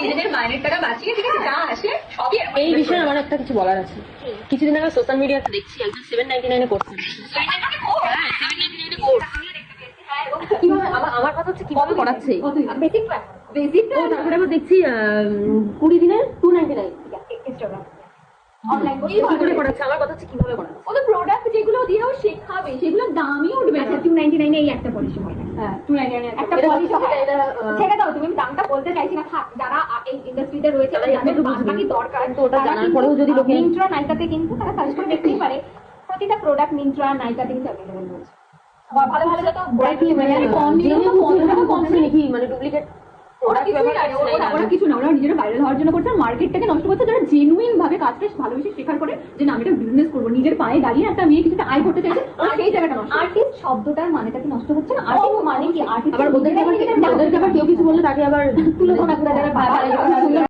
নিজেদের মাইনের টাকা বাঁচিয়ে ঠিক আছে যা আসে সবই এই বিষয়ে আমার একটা কিছু বলার আছে। কিছুদিন আগে সোশ্যাল মিডিয়াতে দেখছি একজন 799 করছেন। কিভাবে আমার কথা হচ্ছে কিভাবে করাচ্ছে বেসিক বেসিক তারপরে আবার দেখছি 20 দিনের 299 অনলাইন করে করাচ্ছে। আমার কথা হচ্ছে কিভাবে করাচ্ছে। ওদের প্রোডাক্ট যেগুলো দিয়েও শেখাবে সেগুলো দামই উঠবে না। 299 এই একটা পলিসি হয়। হ্যাঁ 299 একটা পলিসি হয়। ছেড়ে দাও তুমি, দামটা বলতে চাইছি না। থাক, যারা এই ইন্ডাস্ট্রিতে রয়েছে যাদের বাকি দরকার তো ওটা জানার পরেও যদি লোকে মিন্ত্রা নাইকাতে কিন্তু তারা সার্চ করে দেখতেই পারে প্রতিটা প্রোডাক্ট মিন্ত্রা নাইকাতে অ্যাভেলেবল রয়েছে। ভালো ভালো যত ব্র্যান্ড কম নিলেও তো 15 টাকা কম নাকি মানে ডুপ্লিকেট ওরা কিছু না, ওরা নিজেরা ভাইরাল হওয়ার জন্য করছে, মার্কেটটাকে নষ্ট করছে। যারা জেনুইন ভাবে কাজটা ভালোবেসে শেখার করে যে না আমি এটা বিজনেস করবো, নিজের পায়ে দাঁড়িয়ে একটা মেয়ে কিছুটা আয় করতে চাইছে, আর সেই জায়গাটা নষ্ট। আর্টিস্ট শব্দটার মানেটা কি নষ্ট হচ্ছে না? আর্টিস্ট মানে কি? আর্টিস্ট আবার ওদেরকে আবার কেউ কিছু বললে তাকে আবার তুলনা করে যারা